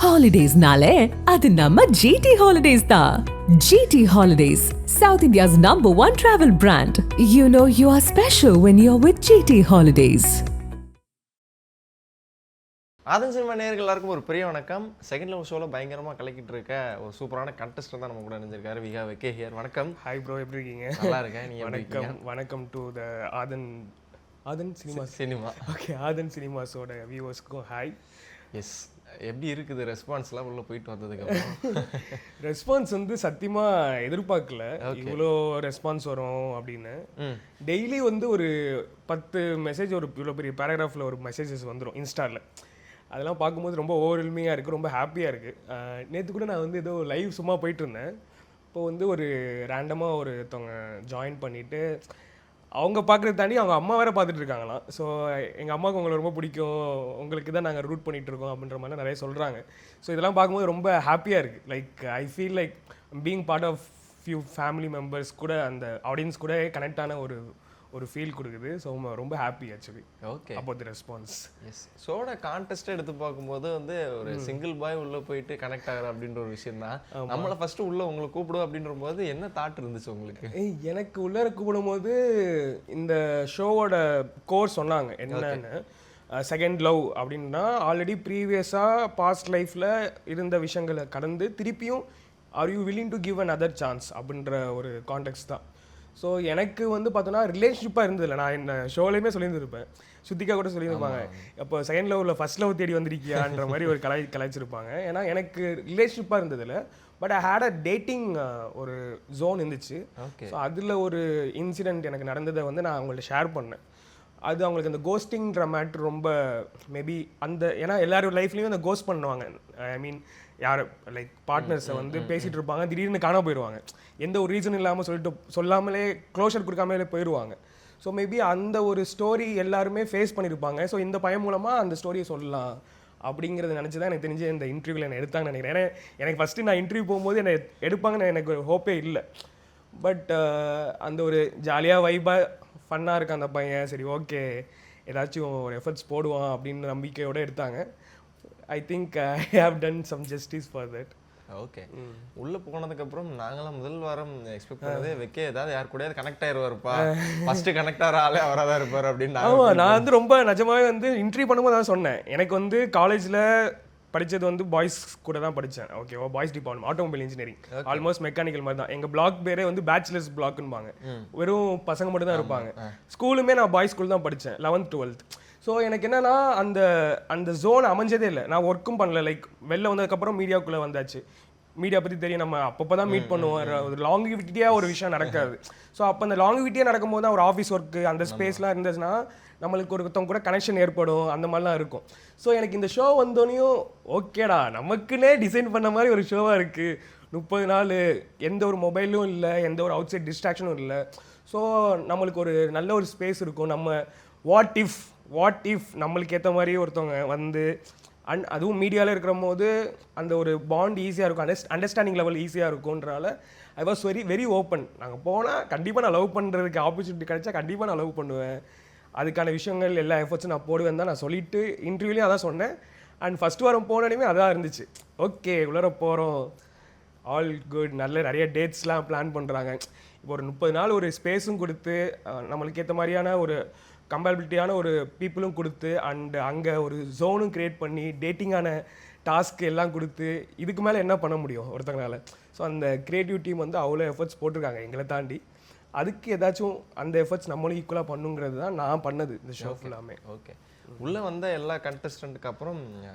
Holidays-nale, adu namma GT Holidays da. GT Holidays, South India's #1 travel brand. You know you are special when you're with GT Holidays. Aadhan cinema நேயர்கள் எல்லாருக்கும் ஒரு பெரிய வணக்கம். Second level ஷோவில் பயங்கரமாக கலக்கிட்டு இருக்க ஒரு சூப்பரான கண்டஸ்டன்ட் தான் நம்ம கூட நினைஞ்சிருக்காரு. விகா வெக்கே ஹியர். வணக்கம். ஹாய் ப்ரோ, எப்படி இருக்கீங்க? நல்லா இருக்கேன். நீங்கள் வணக்கம். வணக்கம் to the Aadhan cinema. Okay, Aadhan சினிமாஸோட வியூவர்ஸ்க்கும் ஹாய். எஸ், எப்படி இருக்குது ரெஸ்பான்ஸ்லாம் உள்ளே போயிட்டு வந்ததுக்கப்புறம்? ரெஸ்பான்ஸ் வந்து சத்தியமாக எதிர்பார்க்கல இவ்வளோ ரெஸ்பான்ஸ் வரும் அப்படின்னு. டெய்லி வந்து ஒரு 10 மெசேஜ், ஒரு இவ்வளோ பெரிய பேராகிராஃபில் ஒரு மெசேஜஸ் வந்துடும் இன்ஸ்டாவில். அதெல்லாம் பார்க்கும்போது ரொம்ப ஓவர்வெல்மிங்காக இருக்குது, ரொம்ப ஹாப்பியாக இருக்குது. நேற்று கூட நான் வந்து ஏதோ லைவ் சும்மா போயிட்டு இருந்தேன். இப்போது வந்து ஒரு ரேண்டமாக ஒருத்தவங்க ஜாயின் பண்ணிவிட்டு அவங்க பார்க்குறத தாண்டி அவங்க அம்மா வேறு பார்த்துட்டு இருக்காங்களாம். ஸோ எங்கள் அம்மாவுக்கு உங்களை ரொம்ப பிடிக்கும், உங்களுக்கு தான் நாங்கள் ரூட் பண்ணிகிட்ருக்கோம் அப்படின்ற மாதிரிலாம் நிறைய சொல்கிறாங்க. ஸோ இதெல்லாம் பார்க்கும்போது ரொம்ப ஹாப்பியாக இருக்குது. Like I feel like being part of few family members கூட அந்த ஆடியன்ஸ் கூட கனெக்ட் ஆன ஒரு ஃபீல் கொடுக்குது. ஸோ ரொம்ப happy actually. Okay, about the response. Yes, ஷோட கான்டெஸ்ட் எடுத்து பார்க்கும்போது வந்து ஒரு சிங்கிள் பாய் உள்ளே போயிட்டு கனெக்ட் ஆகிற அப்படின்ற ஒரு விஷயம் தான். நம்மளை ஃபஸ்ட்டு உள்ளே உங்களை கூப்பிடும் அப்படின்ற போது என்ன தாட் இருந்துச்சு உங்களுக்கு? எனக்கு உள்ளே கூப்பிடும்போது இந்த ஷோவோட கோர் சொன்னாங்க என்னன்னு, செகண்ட் லவ் அப்படின்னா ஆல்ரெடி ப்ரீவியஸாக பாஸ்ட் லைஃப்பில் இருந்த விஷயங்களை கடந்து திருப்பியும் are you willing to give an other chance அப்படின்ற ஒரு கான்டெக்ட் தான். ஸோ எனக்கு வந்து பார்த்தோன்னா ரிலேஷன்ஷிப்பாக இருந்ததில்ல. நான் என்ன ஷோலையுமே சொல்லியிருந்துருப்பேன், சுத்திக்கா கூட சொல்லியிருப்பாங்க, இப்போ செகண்ட் லவ்வில் ஃபர்ஸ்ட் லவ் தேடி வந்திருக்கியான்ற மாதிரி ஒரு கலாய்ச்சிருப்பாங்க. ஏன்னா எனக்கு ரிலேஷன்ஷிப்பாக இருந்ததில்ல, but I had a dating ஒரு ஜோன் இருந்துச்சு. ஸோ அதில் ஒரு இன்சிடெண்ட் எனக்கு நடந்ததை வந்து நான் அவங்கள்ட்ட ஷேர் பண்ணேன். அது அவங்களுக்கு அந்த கோஸ்டிங்ன்ற மேட்ரு ரொம்ப மேபி அந்த, ஏன்னா எல்லாரும் லைஃப்லேயும் அந்த கோஸ்ட் பண்ணுவாங்க. ஐ மீன் யார் லைக் பார்ட்னர்ஸை வந்து பேசிகிட்டு இருப்பாங்க, திடீர்னு காண போயிடுவாங்க, எந்த ஒரு ரீசன் இல்லாமல் சொல்லாமலே க்ளோஷர் கொடுக்காமலே போயிடுவாங்க. ஸோ மேபி அந்த ஒரு ஸ்டோரி எல்லாருமே ஃபேஸ் பண்ணியிருப்பாங்க. ஸோ இந்த பையன் மூலமாக அந்த ஸ்டோரியை சொல்லலாம் அப்படிங்கிறத நினச்சி தான் எனக்கு தெரிஞ்சு இந்த இன்டர்வியூவில் என்னை எடுத்தாங்கன்னு நினைக்கிறேன். ஏன்னா எனக்கு ஃபஸ்ட்டு நான் இன்டர்வியூ போகும்போது என்னை எடுப்பாங்கன்னு எனக்கு ஒரு ஹோப்பே இல்லை. பட் அந்த ஒரு ஜாலியாக வைபாக ஃபன்னாக இருக்க அந்த பையன், சரி ஓகே ஏதாச்சும் ஒரு எஃபர்ட்ஸ் போடுவான் அப்படின்னு நம்பிக்கையோடு எடுத்தாங்க. I think I have done some justice for that. Okay, உள்ளே போனதுக்கப்புறம் நாங்களாம் முதல் வாரம் எக்ஸ்பெக்ட் பண்ணதே வைக்க ஏதாவது யார் கூடயாவது கனெக்ட் ஆயிடுவாருப்பா, ஃபர்ஸ்ட் கனெக்ட் ஆகிற ஆளே அவராக தான் இருப்பார் அப்படின்னு. ஆமாம், நான் வந்து ரொம்ப நிஜமாகவே வந்து இன்டர்வியூ பண்ணும்போது தான் சொன்னேன். எனக்கு வந்து காலேஜில் படித்தது வந்து பாய்ஸ் கூட தான் படித்தேன். ஓகேவா, boys department automobile engineering, almost mechanical மாதிரி தான். எங்கள் பிளாக் பேரே வந்து பேச்சுலர்ஸ் பிளாக்னுபாங்க, வெறும் பசங்க மட்டும் தான் இருப்பாங்க. ஸ்கூலுமே நான் பாய்ஸ் ஸ்கூல் தான் படித்தேன் 11th 12th. ஸோ எனக்கு என்னன்னா அந்த ஜோன் அமைஞ்சதே இல்லை. நான் ஒர்க்கும் பண்ணல. லைக் வெளில வந்ததுக்கப்புறம் மீடியாவுக்குள்ளே வந்தாச்சு. மீடியா பற்றி தெரியும், நம்ம அப்பப்போ தான் மீட் பண்ணுவோம். ஒரு லாங்கிவிட்டியாக ஒரு விஷயம் நடக்காது. ஸோ அப்போ அந்த லாங்கிவிட்டியாக நடக்கும்போது தான் ஒரு ஆஃபீஸ் ஒர்க்கு அந்த ஸ்பேஸ்லாம் இருந்துச்சுன்னா நம்மளுக்கு ஒருத்தவங்க கூட கனெக்ஷன் ஏற்படும், அந்த மாதிரிலாம் இருக்கும். ஸோ எனக்கு இந்த ஷோ வந்தோடனையும் ஓகேடா, நமக்குன்னே டிசைன் பண்ண மாதிரி ஒரு ஷோவாக இருக்குது. 30 நாள் எந்த ஒரு மொபைலும் இல்லை, எந்த ஒரு அவுட் சைட் டிஸ்ட்ராக்ஷனும் இல்லை. ஸோ நம்மளுக்கு ஒரு நல்ல ஒரு ஸ்பேஸ் இருக்கும். நம்ம வாட் இஃப் நம்மளுக்கு ஏற்ற மாதிரி ஒருத்தவங்க வந்து அதுவும் மீடியாவில் இருக்கிற போது அந்த ஒரு பாண்ட் ஈஸியாக இருக்கும், அண்டர்ஸ்டாண்டிங் லெவல் ஈஸியாக இருக்கும்ன்றனால ஐ வாஸ் வெரி ஓப்பன். நாங்கள் போனால் கண்டிப்பாக நான் லவ் பண்ணுறதுக்கு ஆப்பர்ச்சுனிட்டி கிடைச்சா கண்டிப்பாக நான் லவ் பண்ணுவேன், அதுக்கான விஷயங்கள் எல்லா எஃபர்ட்ஸும் நான் போடுவேன் தான் நான் சொல்லிட்டு இன்டர்வியூலேயும் அதான் சொன்னேன். அண்ட் ஃபஸ்ட் வாரம் போனோடனே அதான் இருந்துச்சு, ஓகே உள்ளார போகிறோம், ஆல் குட், நிறைய டேட்ஸ்லாம் பிளான் பண்ணுறாங்க. இப்போ ஒரு 30 நாள் ஒரு ஸ்பேஸும் கொடுத்து நம்மளுக்கு ஏற்ற மாதிரியான ஒரு கம்பேபிலிட்டியான ஒரு பீப்புளும் கொடுத்து அண்ட் அங்கே ஒரு ஜோனும் க்ரியேட் பண்ணி டேட்டிங்கான டாஸ்க் எல்லாம் கொடுத்து இதுக்கு மேலே என்ன பண்ண முடியும் ஒருத்தங்களால்? ஸோ அந்த க்ரியேட்டிவ் டீம் வந்து அவ்வளோ எஃபர்ட்ஸ் போட்டிருக்காங்க எங்களை தாண்டி. அதுக்கு ஏதாச்சும் அந்த எஃபர்ட்ஸ் நம்மளும் ஈக்குவலாக பண்ணுங்கிறது தான் நான் பண்ணது இந்த ஷோ ஃபுல்லாமே. ஓகே, உள்ளே வந்த எல்லா கண்டஸ்டண்ட்டுக்கு அப்புறம்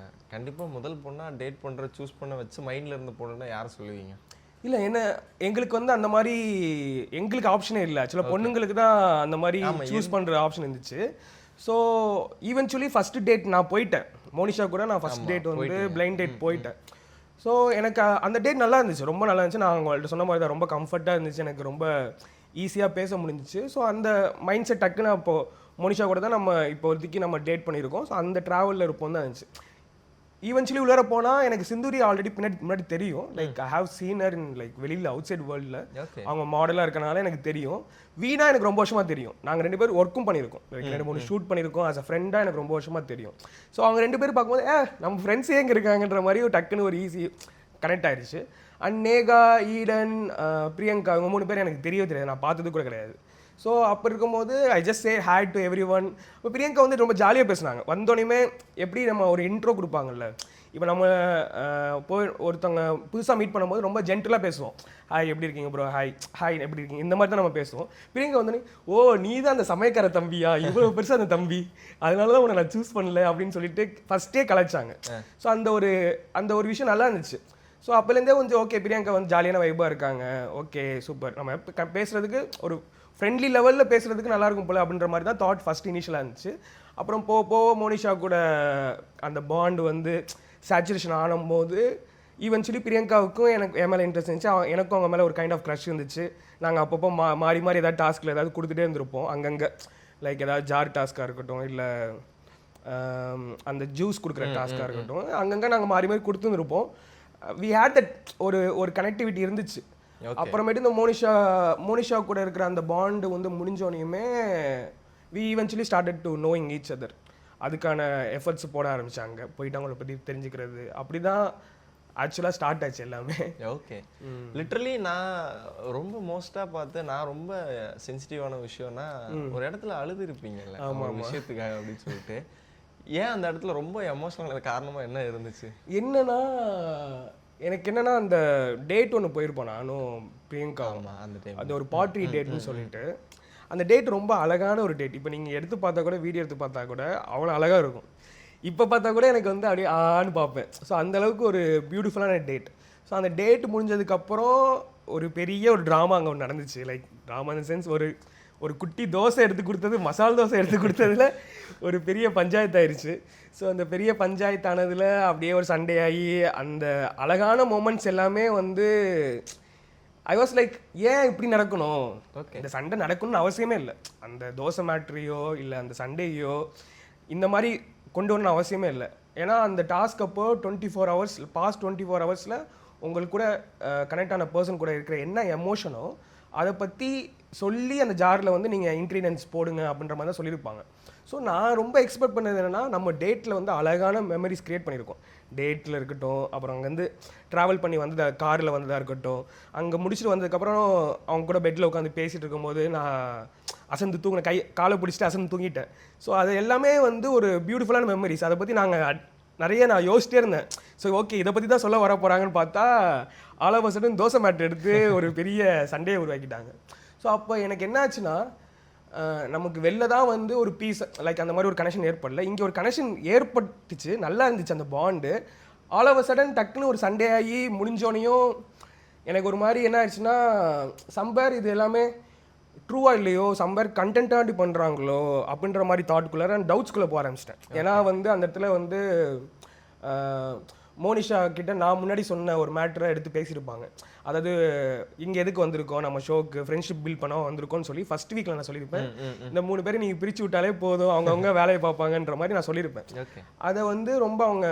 கண்டிப்பாக முதல் பொண்ணாக டேட் பண்ணுற சூஸ் பண்ண வச்சு மைண்டில் இருந்த பொண்ணுன்னா யாரை சொல்லுவீங்க? இல்லை, என்ன எங்களுக்கு வந்து அந்த மாதிரி எங்களுக்கு ஆப்ஷனே இல்லை. ஆக்சுவலாக பொண்ணுங்களுக்கு தான் அந்த மாதிரி சூஸ் பண்ணுற ஆப்ஷன் இருந்துச்சு. ஸோ ஈவென்ச்சுவலி ஃபஸ்ட்டு டேட் நான் போயிட்டேன். மோனிஷா கூட நான் ஃபஸ்ட் டேட் வந்து பிளைண்ட் டேட் போயிட்டேன். ஸோ எனக்கு அந்த டேட் நல்லா இருந்துச்சு, ரொம்ப நல்லா இருந்துச்சு. நான் அவங்கள்ட்ட சொன்ன மாதிரி தான் ரொம்ப கம்ஃபர்ட்டாக இருந்துச்சு, எனக்கு ரொம்ப ஈஸியாக பேச முடிஞ்சிச்சு. ஸோ அந்த மைண்ட் செட் டக்குன்னு அப்போது மோனிஷா கூட தான் நம்ம இப்போதைக்கு நம்ம டேட் பண்ணியிருக்கோம். ஸோ அந்த ட்ராவலில் இருப்போம் தான் இருந்துச்சு. ஈவென்ச்சுவலி உள்ளார போனால் எனக்கு சிந்துரி ஆல்ரெடி முன்னாடி தெரியும். Like I have seen her in like வெளியில் அவுட் சைட் வேர்ல்டில் அவங்க மாடலாக இருக்கனால எனக்கு தெரியும். வீணா எனக்கு ரொம்ப வருஷமாக தெரியும். நாங்கள் 2 பேரும் ஒர்க்கும் பண்ணியிருக்கோம், லைக் 2-3 ஷூட் பண்ணியிருக்கோம். ஆஸ் அ ஃப்ரெண்டாக எனக்கு ரொம்ப வருஷமாக தெரியும். ஸோ அவங்க 2 பேரும் பார்க்கும்போது நம்ம ஃப்ரெண்ட்ஸே எங்கே இருக்காங்கன்ற மாதிரி ஒரு டக்குன்னு ஒரு ஈஸி கனெக்ட் ஆயிடுச்சு. அண்ட் நேகா, ஈடன், பிரியங்கா இவங்க 3 பேர் எனக்கு தெரியவே தெரியாது, நான் பார்த்தது கூட கிடையாது. ஸோ அப்போ இருக்கும்போது I just say hi to every one. இப்போ பிரியங்கா வந்து ரொம்ப ஜாலியாக பேசுனாங்க. வந்தோடனே எப்படி நம்ம ஒரு இன்ட்ரோ கொடுப்பாங்கல்ல, இப்போ நம்ம போய் ஒருத்தவங்க புதுசாக மீட் பண்ணும்போது ரொம்ப ஜென்டலாக பேசுவோம். ஹாய் எப்படி இருக்கீங்க ப்ரோ, ஹாய் எப்படி இருக்கீங்க, இந்த மாதிரி தான் நம்ம பேசுவோம். பிரியங்கா வந்தோடனே நீ தான் அந்த சமயக்கார தம்பியா, இவ்வளோ பெருசாக அந்த தம்பி, அதனால தான் உன்னை நான் சூஸ் பண்ணல அப்படின்னு சொல்லிட்டு ஃபஸ்ட்டே கலாய்ச்சாங்க. ஸோ அந்த ஒரு விஷயம் நல்லா இருந்துச்சு. ஸோ அப்போலேருந்தே கொஞ்சம் ஓகே பிரியங்கா வந்து ஜாலியான வைப்பாக இருக்காங்க, ஓகே சூப்பர், நம்ம பேசுகிறதுக்கு ஒரு ஃப்ரெண்ட்லி லெவலில் பேசுகிறதுக்கு நல்லாயிருக்கும் போல அப்படின்ற மாதிரி தான் தாட் ஃபஸ்ட் இனிஷியலாக இருந்துச்சு. அப்புறம் போக மோனிஷா கூட அந்த பாண்டு வந்து சேச்சுரேஷன் ஆனும்போது ஈவென்ச்சுவலி பிரியங்காவுக்கும் என் மேலே இன்ட்ரெஸ்ட் இருந்துச்சு, எனக்கும் அவங்க மேலே ஒரு கைண்ட் ஆஃப் க்ரஷ் இருந்துச்சு. நாங்கள் அப்பப்போ மாறி ஏதாவது டாஸ்கில் ஏதாவது கொடுத்துட்டே இருந்திருப்போம் அங்கங்கே. லைக் ஏதாவது ஜார் டாஸ்க்காக இருக்கட்டும், இல்லை அந்த ஜூஸ் கொடுக்குற டாஸ்க்காக இருக்கட்டும், அங்கங்கே நாங்கள் மாறி கொடுத்துருந்துருப்போம். வி ஹேட் தட் ஒரு கனெக்டிவிட்டி இருந்துச்சு. அப்புறமேட்டு இந்த மோனிஷா கூட இருக்கிற அந்த பாண்டு வந்து முடிஞ்சோனையுமே we eventually started to knowing each other. அதுக்கான எஃபர்ட்ஸ் போட ஆரம்பிச்சாங்க, போயிட்டு அவங்கள பற்றி தெரிஞ்சுக்கிறது. அப்படி தான் ஆக்சுவலாக ஸ்டார்ட் ஆச்சு எல்லாமே. ஓகே, லிட்ரலி நான் ரொம்ப மோஸ்ட்டாக பார்த்து நான் ரொம்ப சென்சிட்டிவான விஷயம்னா ஒரு இடத்துல அழுது இருப்பீங்கல்ல விஷயத்துக்காக அப்படின்னு சொல்லிட்டு, ஏன் அந்த இடத்துல ரொம்ப எமோஷனல் காரணமாக என்ன இருந்துச்சு? எனக்கு என்னன்னா அந்த டேட் ஒன்று போயிருப்போம் நானும் பிரியங்கா. அது ஒரு பார்ட்டி டேட்னு சொல்லிட்டு, அந்த டேட் ரொம்ப அழகான ஒரு டேட். இப்போ நீங்கள் எடுத்து பார்த்தா கூட, வீடியோ எடுத்து பார்த்தா கூட அவ்வளோ அழகாக இருக்கும். இப்போ பார்த்தா கூட எனக்கு வந்து அப்படியே ஆன்னு பார்ப்பேன். ஸோ அந்தளவுக்கு ஒரு பியூட்டிஃபுல்லான டேட். ஸோ அந்த டேட் முடிஞ்சதுக்கப்புறம் ஒரு பெரிய ஒரு ட்ராமா அங்கே ஒன்று நடந்துச்சு. லைக் ட்ராமா இன் சென்ஸ் ஒரு குட்டி தோசை எடுத்து கொடுத்தது, மசால் தோசை எடுத்து கொடுத்ததில் ஒரு பெரிய பஞ்சாயத்து ஆயிடுச்சு. ஸோ அந்த பெரிய பஞ்சாயத்தானதில் அப்படியே ஒரு சண்டே ஆகி அந்த அழகான மூமெண்ட்ஸ் எல்லாமே வந்து ஐ வாஸ் லைக், ஏன் இப்படி நடக்கணும், இந்த சண்டை நடக்கணும்னு அவசியமே இல்லை. அந்த தோசை மேட்ரியோ இல்லை அந்த சண்டேயோ இந்த மாதிரி கொண்டு வரணும் அவசியமே இல்லை. ஏன்னா அந்த டாஸ்க் அப்போ 24 ஹவர்ஸ், பாஸ்ட் 24 ஹவர்ஸில் உங்களுக்கு கூட கனெக்ட் ஆன பர்சன் கூட இருக்கிற என்ன எமோஷனோ அதை பற்றி சொல்லி அந்த ஜாரில் வந்து நீங்கள் இன்க்ரீடியன்ஸ் போடுங்க அப்படின்ற மாதிரி தான் சொல்லியிருப்பாங்க. ஸோ நான் ரொம்ப எக்ஸ்பெக்ட் பண்ணது என்னென்னா, நம்ம டேட்டில் வந்து அழகான மெமரிஸ் க்ரியேட் பண்ணியிருக்கோம். டேட்டில் இருக்கட்டும், அப்புறம் அங்கேருந்து ட்ராவல் பண்ணி வந்ததா, காரில் வந்ததாக இருக்கட்டும், அங்கே முடிச்சுட்டு வந்ததுக்கப்புறம் அவங்க கூட பெட்டில் உட்காந்து பேசிகிட்டு இருக்கும்போது நான் அசந்து காலை பிடிச்சிட்டு அசந்து தூங்கிட்டேன். ஸோ அது எல்லாமே வந்து ஒரு பியூட்டிஃபுல்லான மெமரிஸ். அதை பற்றி நான் யோசிச்சிட்டே இருந்தேன். ஸோ ஓகே, இதை பற்றி தான் சொல்ல வர போகிறாங்கன்னு பார்த்தா all of a sudden dosa மேட் எடுத்து ஒரு பெரிய சண்டையை உருவாக்கிட்டாங்க. ஸோ அப்போ எனக்கு என்ன ஆச்சுன்னா, நமக்கு வெளில தான் வந்து ஒரு பீஸ், லைக் அந்த மாதிரி ஒரு கனெக்ஷன் ஏற்படல. இங்கே ஒரு கனெக்ஷன் ஏற்பட்டுச்சு, நல்லா இருந்துச்சு அந்த bond. All of a sudden டக்குன்னு ஒரு சண்டே ஆகி முடிஞ்சோனையும் எனக்கு ஒரு மாதிரி என்ன ஆயிடுச்சுன்னா, சம்பேர் இது எல்லாமே ட்ரூவா இல்லையோ, சம்பேர் கண்டென்ட்டாக பண்ணுறாங்களோ அப்படின்ற மாதிரி தாட்குள்ளே நான் டவுட்ஸ்குள்ளே போக ஆரம்பிச்சிட்டேன். ஏன்னா வந்து அந்த இடத்துல வந்து மோனிஷா கிட்ட நான் முன்னாடி சொன்ன ஒரு மேட்டரை எடுத்து பேசியிருப்பாங்க. அதாவது இங்கே எதுக்கு வந்திருக்கோம், நம்ம ஷோக்கு ஃப்ரெண்ட்ஷிப் பில்ட் பண்ண வந்திருக்கோன்னு சொல்லி ஃபர்ஸ்ட் வீக்கில் நான் சொல்லியிருப்பேன். இந்த 3 பேரை நீங்கள் பிரித்து விட்டாலே போதும், அவங்கவுங்க வேலையை பார்ப்பாங்கன்ற மாதிரி நான் சொல்லியிருப்பேன். அதை வந்து ரொம்ப அவங்க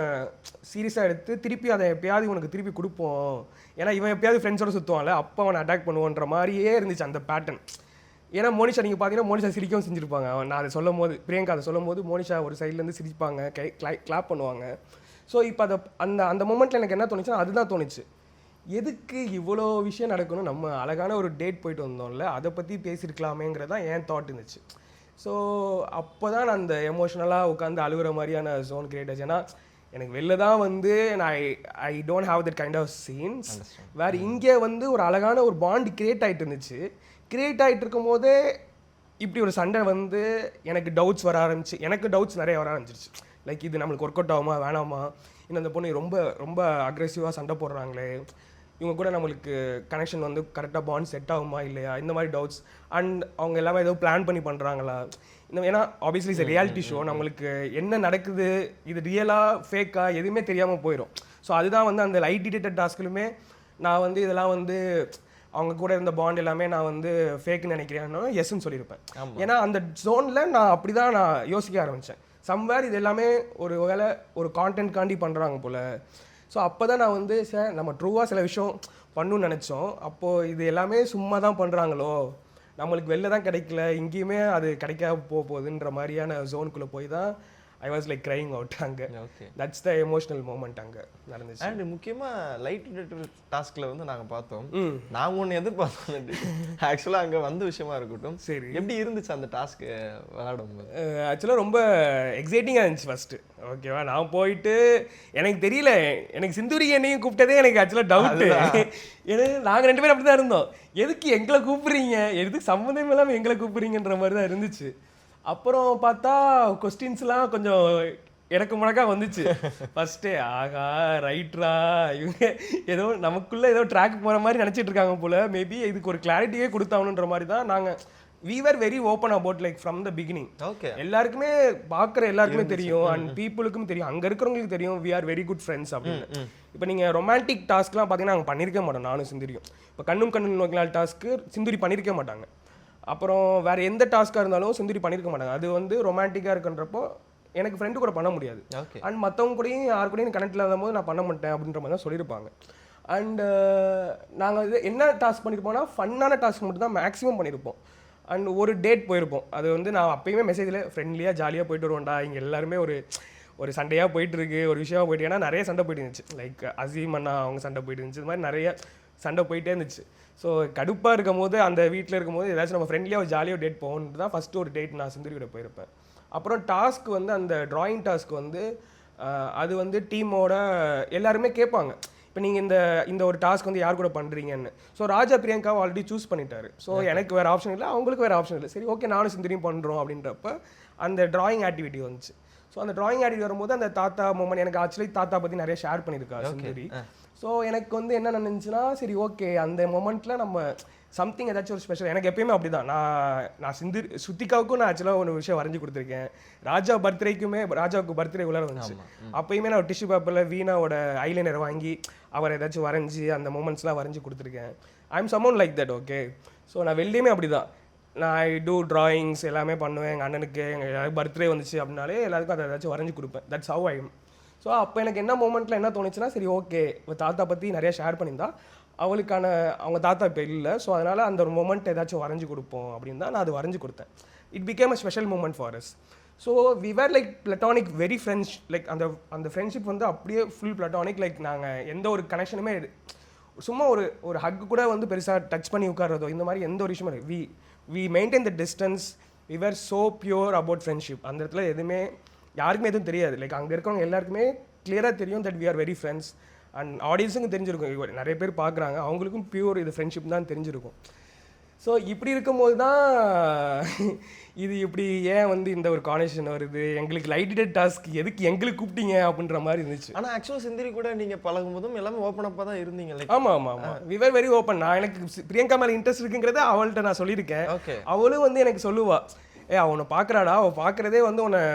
சீரியஸாக எடுத்து திருப்பி அதை எப்பயாவது உனக்கு திருப்பி கொடுப்போம், ஏன்னா இவன் எப்பயாவது ஃப்ரெண்ட்ஸோட சுற்றுவான்ல, அப்போ அவனை அட்டாக் பண்ணுவோன்ற மாதிரியே இருந்துச்சு அந்த பேட்டர்ன். ஏன்னா மோனிஷா நீங்கள் பார்த்தீங்கன்னா மோனிஷா சிரிக்கவும் செஞ்சுருப்பாங்க. நான் அதை சொல்லும் போது, பிரியங்கா அதை சொல்லும் போது மோனிஷா ஒரு சைட்லேருந்து சிரிப்பாங்க, கிளாப் பண்ணுவாங்க. ஸோ இப்போ அதை அந்த மொமெண்ட்டில் எனக்கு என்ன தோணுச்சுன்னா, அதுதான் தோணுச்சு, எதுக்கு இவ்வளோ விஷயம் நடக்கணும், நம்ம அழகான ஒரு டேட் போயிட்டு வந்தோம்ல, அதை பற்றி பேசியிருக்கலாமேங்கிறதான் என் தாட் இருந்துச்சு. ஸோ அப்போ தான் நான் அந்த எமோஷ்னலாக உட்காந்து அழுகிற மாதிரியான ஜோன் கிரியேட் ஆச்சு. ஏன்னா எனக்கு வெளில தான் வந்து I don't have that kind of scenes. வேறு இங்கே வந்து ஒரு அழகான ஒரு பாண்ட் கிரியேட் ஆகிட்டு இருந்துச்சு. கிரியேட் ஆகிட்டு இருக்கும் போதே இப்படி ஒரு சண்டை வந்து எனக்கு டவுட்ஸ் வர ஆரம்பிச்சு. எனக்கு டவுட்ஸ் நிறைய வர ஆரம்பிச்சிருச்சு. லைக் இது நம்மளுக்கு ஒர்க் அவுட் ஆகுமா வேணாமா, இன்னும் அந்த பொண்ணு ரொம்ப ரொம்ப அக்ரெசிவாக சண்டை போடுறாங்களே, இவங்க கூட நம்மளுக்கு கனெக்ஷன் வந்து கரெக்டாக பாண்ட் செட் ஆகுமா இல்லையா, இந்த மாதிரி டவுட்ஸ். அண்ட் அவங்க எல்லாமே ஏதோ பிளான் பண்ணி பண்ணுறாங்களா, ஏன்னா ஆப்வியஸ்லி இது ரியாலிட்டி ஷோ, நம்மளுக்கு என்ன நடக்குது, இது ரியலாக ஃபேக்காக எதுவுமே தெரியாமல் போயிடும். ஸோ அதுதான் வந்து அந்த லைட் டிடெக்டட் டாஸ்க்லுமே நான் வந்து இதெல்லாம் வந்து அவங்க கூட இருந்த பாண்ட் எல்லாமே நான் வந்து ஃபேக்குன்னு நினைக்கிறேன்னா எஸ்ன்னு சொல்லியிருப்பேன். ஏன்னா அந்த ஜோனில் நான் அப்படி தான் நான் யோசிக்க ஆரம்பித்தேன். சம்வேர் இது எல்லாமே ஒரு வேளை ஒரு கான்டென்ட் காண்டி பண்ணுறாங்க போல். ஸோ அப்போ தான் நான் வந்து சார் நம்ம ட்ரூவாக சில விஷயம் பண்ணணும்னு நினச்சோம். அப்போது இது எல்லாமே சும்மா தான் பண்ணுறாங்களோ, நம்மளுக்கு வெளில தான் கிடைக்கல, இங்கேயுமே அது கிடைக்காம போகுதுன்ற மாதிரியான ஜோனுக்குள்ளே போய் தான் I was like crying out அங்கே. Okay, that's the emotional moment அங்கே நடந்துச்சு. அண்ட் முக்கியமாக லைட் டிடெக்டர் டாஸ்கில் வந்து நாங்கள் பார்த்தோம், நாங்கள் ஒன்று எதிர்பார்த்தோம். ஆக்சுவலாக அங்கே வந்த விஷயமா இருக்கட்டும், சரி எப்படி இருந்துச்சு அந்த டாஸ்க்கு விளையாடும்போது? ஆக்சுவலாக ரொம்ப எக்ஸைட்டிங்காக இருந்துச்சு ஃபஸ்ட்டு. ஓகேவா, நான் போயிட்டு எனக்கு தெரியல, எனக்கு சிந்துரி என்னையும் கூப்பிட்டதே எனக்கு ஆக்சுவலாக டவுட்டு. ஏன்னா நாங்கள் 2 பேரும் அப்படி தான் இருந்தோம், எதுக்கு எங்களை கூப்பிட்றீங்க, எதுக்கு சம்மந்தம் இல்லாமல் எங்களை கூப்பிட்றீங்கன்ற மாதிரி தான் இருந்துச்சு. அப்புறம் பார்த்தா கொஸ்டின்ஸ்லாம் கொஞ்சம் எனக்கு முழக்கா வந்துச்சு ஃபஸ்ட்டே. ஆகா ரைட்ரா, இவங்க ஏதோ நமக்குள்ளே ஏதோ ட்ராக் போகிற மாதிரி நினச்சிட்டு இருக்காங்க போல். மேபி இதுக்கு ஒரு கிளாரிட்டியே கொடுத்தாகணுன்ற மாதிரி தான் நாங்கள் we were very open about like from the beginning. Okay, எல்லாருக்குமே பார்க்குற எல்லாருக்குமே தெரியும் அண்ட் பீப்புளுக்கும் தெரியும், அங்கே இருக்கிறவங்களுக்கு தெரியும் we are very good friends அப்படின்னு. இப்போ நீங்கள் ரொமான்டிக் டாஸ்க்லாம் பார்த்தீங்கன்னா நாங்கள் பண்ணியிருக்க மாட்டோம், நானும் சிந்துரியும். இப்போ கண்ணும் கண்ணும் நோக்கினால் டாஸ்க்கு சிந்துரி பண்ணியிருக்க மாட்டாங்க. அப்புறம் வேறு எந்த டாஸ்க்காக இருந்தாலும் சிந்துரி பண்ணியிருக்க மாட்டாங்க. அது வந்து ரொமான்டிக்காக இருக்குன்றப்போ எனக்கு ஃப்ரெண்டு கூட பண்ண முடியாது. அண்ட் மற்றவங்க கூடயும் யார் கூடயும் கனெக்ட் இல்லாத போது நான் பண்ண மாட்டேன் அப்படின்ற மாதிரி தான் சொல்லியிருப்பாங்க. அண்டு நாங்கள் இது என்ன டாஸ்க் பண்ணியிருப்போம்னா ஃபன்னான டாஸ்க் மட்டும் தான் மேக்ஸிமம் பண்ணியிருப்போம். அண்ட் ஒரு டேட் போயிருப்போம், அது வந்து நான் அப்பயுமே மெசேஜில் ஃப்ரெண்ட்லியாக ஜாலியாக போயிட்டு வருவோம்டா, இங்கே எல்லாருமே ஒரு சண்டையாக போயிட்டுருக்கு, ஒரு விஷயமாக போயிட்டு, ஏன்னா நிறைய சண்டை போயிட்டு இருந்துச்சு. லைக் அசீம் அண்ணா அவங்க சண்டை போயிட்டு இருந்துச்சு, இது மாதிரி நிறைய சண்டை போயிட்டே இருந்துச்சு. ஸோ கடுப்பாக இருக்கும் போது அந்த வீட்டில் இருக்கும்போது ஏதாச்சும் நம்ம ஃப்ரெண்ட்லியாக ஒரு ஜாலியாக டேட் போகணுன்ட்டு தான் ஃபஸ்ட்டு ஒரு டேட் நான் சிந்துரியோட போயிருப்பேன். அப்புறம் டாஸ்க் வந்து அந்த ட்ராயிங் டாஸ்க் வந்து அது வந்து டீமோட எல்லாருமே கேட்பாங்க, இப்போ நீங்கள் இந்த ஒரு டாஸ்க் வந்து யார் கூட பண்ணுறீங்கன்னு. ஸோ ராஜா பிரியங்காவை ஆல்ரெடி சூஸ் பண்ணிட்டாரு. ஸோ எனக்கு வேறு ஆப்ஷன் இல்லை, அவங்களுக்கு வேறு ஆப்ஷன் இல்லை. சரி ஓகே நானும் சிந்துரியும் பண்ணுறோம் அப்படின்றப்ப அந்த ட்ராயிங் ஆக்டிவிட்டி வந்துச்சு. ஸோ அந்த ட்ராயிங் ஆக்டிவிட்டி வரும்போது அந்த தாத்தா மூமெண்ட் எனக்கு ஆக்சுவலி தாத்தா பற்றி நிறைய ஷேர் பண்ணியிருக்கா சிந்துரி. ஸோ எனக்கு வந்து என்ன நினச்சுன்னா சரி ஓகே அந்த மொமெண்ட்டில் நம்ம சம்திங் ஏதாச்சும் ஒரு ஸ்பெஷல். எனக்கு எப்பயுமே அப்படி தான், நான் சுத்திகாவுக்கும் நான் ஆக்சுவலாக ஒரு விஷயம் வரைஞ்சி கொடுத்துருக்கேன். ராஜா பர்த்டேக்குமே, ராஜாவுக்கு பர்த்டே உள்ளார வந்துச்சு, அப்பயுமே நான் டிஷ்யூ பேப்பரில் வீணாவோட ஐலைனர் வாங்கி அவர் ஏதாச்சும் வரைஞ்சி அந்த மூமெண்ட்ஸ்லாம் வரைஞ்சி கொடுத்துருக்கேன். ஐ am someone like that. Okay, so நான் வெளியுமே அப்படி தான், நான் ஐ டூ ட்ராயிங்ஸ் எல்லாமே பண்ணுவேன். எங்கள் அண்ணனுக்கு எங்கள் பர்த்டே வந்துச்சு அப்படின்னாலே எல்லாருக்கும் அதை ஏதாச்சும் வரைஞ்சி கொடுப்பேன். That's how I am. So அப்போ எனக்கு என்ன மூமெண்ட்டில் என்ன தோணுச்சுன்னா சரி ஓகே தாத்தா பற்றி நிறைய ஷேர் பண்ணியிருந்தா, அவளுக்கான அவங்க தாத்தா இப்போ இல்லை, ஸோ அதனால் அந்த ஒரு மூமெண்ட் ஏதாச்சும் வரைஞ்சி கொடுப்போம் அப்படின்னு தான் நான் அது வரைஞ்சி கொடுத்தேன். It became a special moment for us. So we were like platonic, very friends. Like அந்த ஃப்ரெண்ட்ஷிப் வந்து அப்படியே ஃபுல் பிளட்டானிக். லைக் நாங்கள் எந்த ஒரு கனெக்ஷனுமே சும்மா ஒரு ஹக் கூட வந்து பெருசாக டச் பண்ணி உட்கார்றதோ இந்த மாதிரி எந்த ஒரு விஷயமும் இல்லை. We maintain the distance. We were so pure about friendship. அந்த இடத்துல எதுவுமே யாருக்குமே எதுவும் தெரியாது. லைக் அங்கே இருக்கிறவங்க எல்லாருக்குமே கிளியராக தெரியும் that we are very friends. And ஆடியன்ஸுக்கும் தெரிஞ்சிருக்கும், நிறைய பேர் பார்க்குறாங்க, அவங்களுக்கும் பியூர் இது ஃப்ரெண்ட்ஷிப் தான் தெரிஞ்சிருக்கும். ஸோ இப்படி இருக்கும்போது தான் இது இப்படி ஏன் வந்து இந்த ஒரு கான்வர்சேஷன் வருது, எங்களுக்கு லைட்டட் டாஸ்க் எதுக்கு எங்களுக்கு கூப்பிட்டீங்க அப்படின்ற மாதிரி இருந்துச்சு. ஆனால் ஆக்சுவலாக சிந்துரி கூட நீங்கள் பழகும் போதும் எல்லாமே ஓப்பன் அப்பாக தான் இருந்தீங்க. ஆமாம் ஆமாம் ஆமாம், வி வேர் வெரி ஓப்பன். நான் எனக்கு பிரியங்கா மேலே இன்ட்ரெஸ்ட் இருக்குங்கிறத அவள்கிட்ட நான் சொல்லியிருக்கேன். ஓகே, அவளும் வந்து எனக்கு சொல்லுவா, அவனை பார்க்குறாடா, அவள் பார்க்குறதே வந்து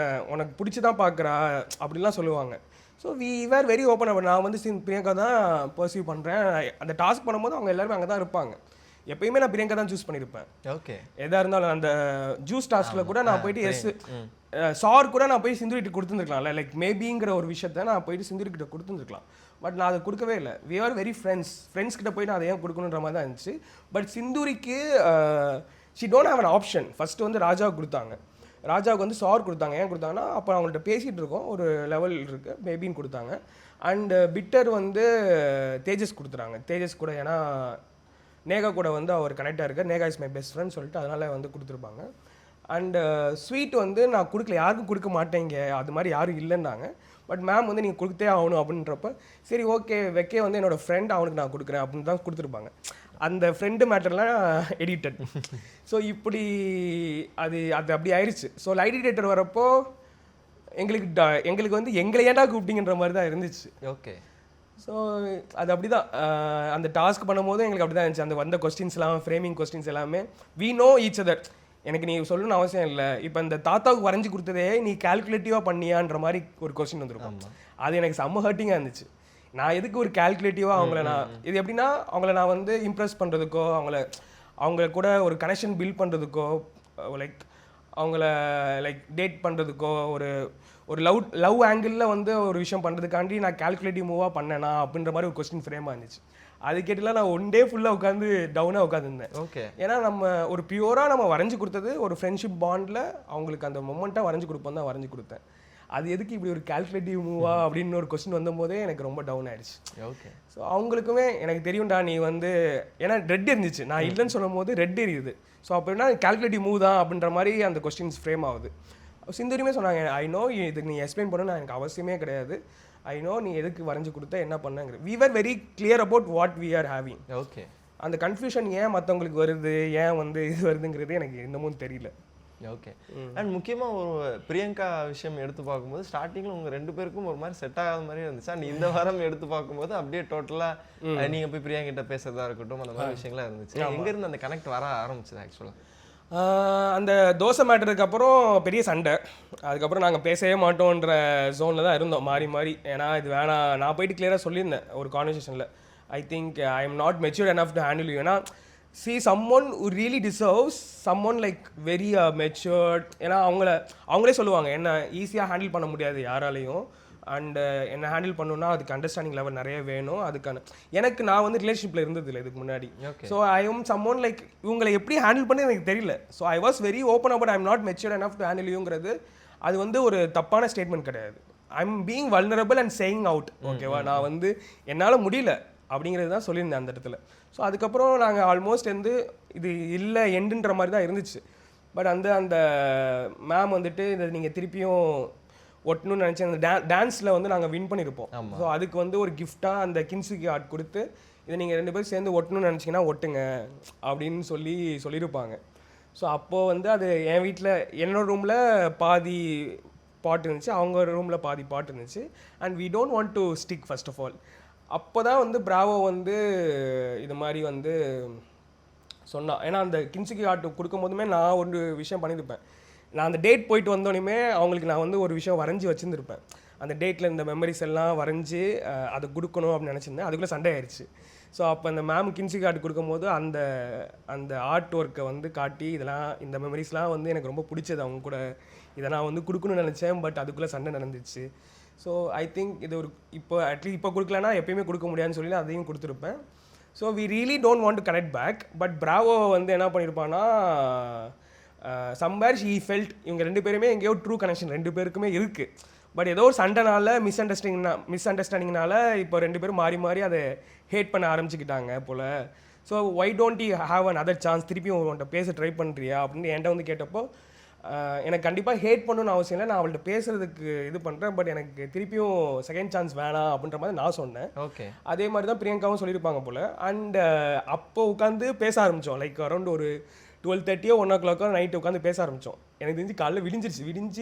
உனக்கு பிடிச்சி தான் பார்க்குறா அப்படின்லாம் சொல்லுவாங்க. So we were very open. நான் வந்து பிரியங்கா தான் பர்சீவ் பண்ணுறேன். அந்த டாஸ்க் பண்ணும்போது அவங்க எல்லாருமே அங்கே தான் இருப்பாங்க. எப்பயுமே நான் பிரியங்கா தான் சூஸ் பண்ணியிருப்பேன். ஓகே, எதாக இருந்தாலும் அந்த ஜூஸ் டாஸ்கில் கூட நான் போயிட்டு சார் கூட நான் போய் சிந்துரிட்டு கொடுத்துருக்கலாம்ல. லைக் மேபிங்கிற ஒரு விஷயத்த நான் போயிட்டு சிந்துரிக்கிட்ட கொடுத்துருக்கலாம். பட் நான் அதை கொடுக்கவே இல்லை. வி ஆர் வெரி ஃப்ரெண்ட்ஸ் கிட்ட போய் நான் அதை ஏன் கொடுக்கணுன்ற மாதிரி தான் இருந்துச்சு. பட் சிந்துரிக்கு she don't have an option. First வந்து ராஜாவுக்கு கொடுத்தாங்க, ராஜாவுக்கு வந்து சார் கொடுத்தாங்க. ஏன் கொடுத்தாங்கன்னா அப்போ அவங்கள்ட்ட பேசிகிட்டு இருக்கோம், ஒரு லெவல் இருக்குது மேபின்னு கொடுத்தாங்க. அண்டு பிட்டர் வந்து தேஜஸ் கொடுத்துறாங்க. தேஜஸ் கூட ஏன்னா நேகா கூட வந்து அவர் கனெக்டாக இருக்கார், Neha is my best friend சொல்லிட்டு அதனால் வந்து கொடுத்துருப்பாங்க. அண்டு ஸ்வீட் வந்து நான் கொடுக்கல, யாருக்கும் கொடுக்க மாட்டேங்க, அது மாதிரி யாரும் இல்லைன்னாங்க. பட் மேம் வந்து நீங்கள் கொடுத்தே ஆகணும் அப்படின்றப்ப சரி ஓகே வெக்கே வந்து என்னோடய ஃப்ரெண்ட் அவனுக்கு நான் கொடுக்குறேன் அப்படின்னு தான் கொடுத்துருப்பாங்க. அந்த ஃப்ரெண்டு மேட்டர்லாம் எடிட்டட். ஸோ இப்படி அது அப்படி ஆயிடுச்சு. ஸோ லைட் எடிட்டர் வரப்போ எங்களுக்கு வந்து எங்களை ஏன்டா கூப்பிட்டீங்கன்ற மாதிரி தான் இருந்துச்சு. ஓகே, ஸோ அது அப்படி தான் அந்த டாஸ்க் பண்ணும்போது எங்களுக்கு அப்படி தான் இருந்துச்சு. அந்த வந்த கொஸ்டின்ஸ்லாம் ஃப்ரேமிங் கொஸ்டின்ஸ் எல்லாமே வி நோ ஈச் அதர். எனக்கு நீ சொல்லணும்னு அவசியம் இல்லை, இப்போ இந்த தாத்தாவுக்கு வரைஞ்சி கொடுத்ததே நீ கால்குலேட்டிவாக பண்ணியான்ற மாதிரி ஒரு கொஸ்டின் வந்துருக்கும். அது எனக்கு செம்ம ஹர்ட்டிங்காக இருந்துச்சு. நான் எதுக்கு ஒரு கால்குலேட்டிவாக அவங்கள நான் இது எப்படின்னா அவங்கள நான் வந்து இம்ப்ரெஸ் பண்ணுறதுக்கோ அவங்கள கூட ஒரு கனெக்ஷன் பில்ட் பண்ணுறதுக்கோ லைக் அவங்கள லைக் டேட் பண்ணுறதுக்கோ ஒரு லவ் ஆங்கிளில் வந்து ஒரு விஷயம் பண்ணுறதுக்காண்டி நான் கால்குலேட்டிவ் மூவாக பண்ணேனா அப்படின்ற மாதிரி ஒரு கொஸ்டின் ஃப்ரேமாக இருந்துச்சு. அது கேட்டுலாம் நான் 1 டே ஃபுல்லாக உட்காந்து டவுனாக உட்காந்துருந்தேன். ஓகே. ஏன்னா நம்ம ஒரு பியூராக நம்ம வரைஞ்சி கொடுத்தது ஒரு ஃப்ரெண்ட்ஷிப் பாண்டில் அவங்களுக்கு அந்த மொமெண்ட்டாக வரைஞ்சி கொடுப்போம் தான் வரைஞ்சி கொடுத்தேன். அது எதுக்கு இப்படி ஒரு கால்குலேட்டிவ் மூவா அப்படின்னு ஒரு கொஸ்டின் வந்தபோதே எனக்கு ரொம்ப டவுன் ஆயிடுச்சு. ஓகே. ஸோ அவங்களுக்குமே எனக்கு தெரியும்டா நீ வந்து ஏன்னா ரெட் இருந்துச்சு, நான் இல்லைன்னு சொல்லும் போது ரெட் எரியுது. ஸோ அப்படின்னா கால்குலேட்டிவ் மூவ் தான் அப்படின்ற மாதிரி அந்த கொஸ்டின்ஸ் ஃப்ரேம் ஆகுது. சிந்துரியுமே சொன்னாங்க, ஐ நோ இதுக்கு நீ எக்ஸ்பிளைன் பண்ணணும் எனக்கு அவசியமே கிடையாது, ஐ நோ நீ எதுக்கு வரைஞ்சி கொடுத்த என்ன பண்ணங்கிற. We are very clear about what we are having. Okay. அந்த கன்ஃபியூஷன் ஏன் மற்றவங்களுக்கு வருது, ஏன் வந்து இது வருதுங்கிறது எனக்கு இன்னமும் தெரியல. ஓகே. அண்ட் முக்கியமாக ஒரு பிரியங்கா விஷயம் எடுத்து பார்க்கும்போது ஸ்டார்டிங்கில் உங்கள் 2 பேருக்கும் ஒரு மாதிரி செட் ஆகாத மாதிரி இருந்துச்சு. அண்ட் இந்த வாரம் எடுத்து பார்க்கும்போது அப்படியே டோட்டலாக நீங்கள் போய் பிரியங்கா கிட்ட பேசுறதா இருக்கட்டும் அந்த மாதிரி விஷயங்கள்லாம் இருந்துச்சு. எங்கேருந்து அந்த கனெக்ட் வர ஆரம்பிச்சது ஆக்சுவலாக? அந்த தோசை மேட்டருக்கு அப்புறம் பெரிய சண்டை. அதுக்கப்புறம் நாங்கள் பேசவே மாட்டோன்ற ஜோனில் தான் இருந்தோம் மாறி மாறி. ஏன்னா இது வேணாம், நான் போயிட்டு கிளியராக சொல்லியிருந்தேன் ஒரு கான்வர்சேஷனில், I think I am not matured enough to handle you. ஏன்னா someone who really deserves someone like very matured. ஏன்னா அவங்களே சொல்லுவாங்க என்ன ஈஸியாக ஹேண்டில் பண்ண முடியாது யாராலையும், அண்ட் என்ன ஹேண்டில் பண்ணணும்னா அதுக்கு அண்டர்ஸ்டாண்டிங் லெவல் நிறைய வேணும். அதுக்கான நான் வந்து ரிலேஷன்ஷிப்பில் இருந்ததில்லை இதுக்கு முன்னாடி. So I am someone like இவங்களை எப்படி ஹேண்டில் பண்ணி எனக்கு தெரியல. So I was very open about I am not matured enough to handle யூங்கிறது அது வந்து ஒரு தப்பான ஸ்டேட்மெண்ட் கிடையாது. I am being vulnerable and saying out. ஓகேவா, நான் வந்து என்னால் முடியல அப்படிங்கிறது தான் சொல்லியிருந்தேன் அந்த இடத்துல. ஸோ அதுக்கப்புறம் நாங்கள் ஆல்மோஸ்ட் வந்து இது இல்லை எண்டுன்ற மாதிரி தான் இருந்துச்சு. பட் அந்த மேம் வந்துட்டு இதை நீங்கள் திருப்பியும் ஒட்டணும்னு நினச்சேன். அந்த டான்ஸில் வந்து நாங்கள் வின் பண்ணியிருப்போம். ஸோ அதுக்கு வந்து ஒரு கிஃப்டாக அந்த கின்சுகி ஆர்ட் கொடுத்து இதை நீங்கள் 2 பேரும் சேர்ந்து ஒட்டணும்னு நினச்சிங்கன்னா ஒட்டுங்க அப்படின்னு சொல்லியிருப்பாங்க. ஸோ அப்போது வந்து அது என் வீட்டில் என்னோட ரூமில் பாதி பாட்டு இருந்துச்சு, அவங்க ரூமில் பாதி பாட்டு இருந்துச்சு. And we don't want to stick first of all. அப்போ தான் வந்து பிராவோ வந்து இது மாதிரி வந்து சொன்னான். ஏன்னா அந்த கின்சுகி ஆர்ட் கொடுக்கும் போதுமே நான் ஒரு விஷயம் பண்ணியிருப்பேன். நான் அந்த டேட் போயிட்டு வந்தோடனே அவங்களுக்கு நான் வந்து ஒரு விஷயம் வரைஞ்சி வச்சுருந்துருப்பேன். அந்த டேட்டில் இந்த மெமரிஸ் எல்லாம் வரைஞ்சி அதை கொடுக்கணும் அப்படின்னு நினச்சிருந்தேன். அதுக்குள்ளே சண்டை ஆயிடுச்சு. ஸோ அப்போ அந்த மேம் கின்சுகி ஆர்ட் கொடுக்கும்போது அந்த ஆர்ட் ஒர்க்கை வந்து காட்டி இந்த மெமரிஸ்லாம் வந்து எனக்கு ரொம்ப பிடிச்சது அவங்க கூட, இதை நான் வந்து கொடுக்கணும்னு நினச்சேன். பட் அதுக்குள்ளே சண்டை நடந்துச்சு. ஸோ ஐ திங்க் இது ஒரு அட்லீஸ்ட் இப்போ கொடுக்கலன்னா எப்பயுமே கொடுக்க முடியாதுன்னு சொல்லி அதையும் கொடுத்துருப்பேன். So we really don't want to connect back. But Bravo வந்து என்ன பண்ணியிருப்பான்னா சம்வேர் ஷீ ஃபெல்ட் இவங்க 2 பேருமே எங்கேயோ ட்ரூ கனெக்ஷன் 2 பேருக்குமே இருக்குது. பட் ஏதோ ஒரு சண்டைனால மிஸ் அண்டர்ஸ்டாண்டிங்னால இப்போ 2 பேரும் மாறி மாறி அதை ஹேட் பண்ண ஆரம்பிச்சுக்கிட்டாங்க போல். So why don't you have another chance, திருப்பியும் உங்கள்கிட்ட பேச ட்ரை பண்ணுறியா அப்படின்னு என்கிட்ட வந்து கேட்டப்போ எனக்கு கண்டிப்பாக ஹேட் பண்ணணும்னு அவசியம் இல்லை, நான் அவள்கிட்ட பேசுறதுக்கு இது பண்ணுறேன், பட் எனக்கு திருப்பியும் செகண்ட் சான்ஸ் வேணாம் அப்படின்ற மாதிரி நான் சொன்னேன். ஓகே. அதே மாதிரி தான் பிரியங்காவும் சொல்லியிருப்பாங்க போல். அண்ட் அப்போ உட்காந்து பேச ஆரம்பித்தோம். லைக் அரௌண்ட் ஒரு 12:30 1 o'clock நைட்டு உட்காந்து பேச ஆரம்பித்தோம். எனக்கு தெரிஞ்சு காலைல விடிஞ்சு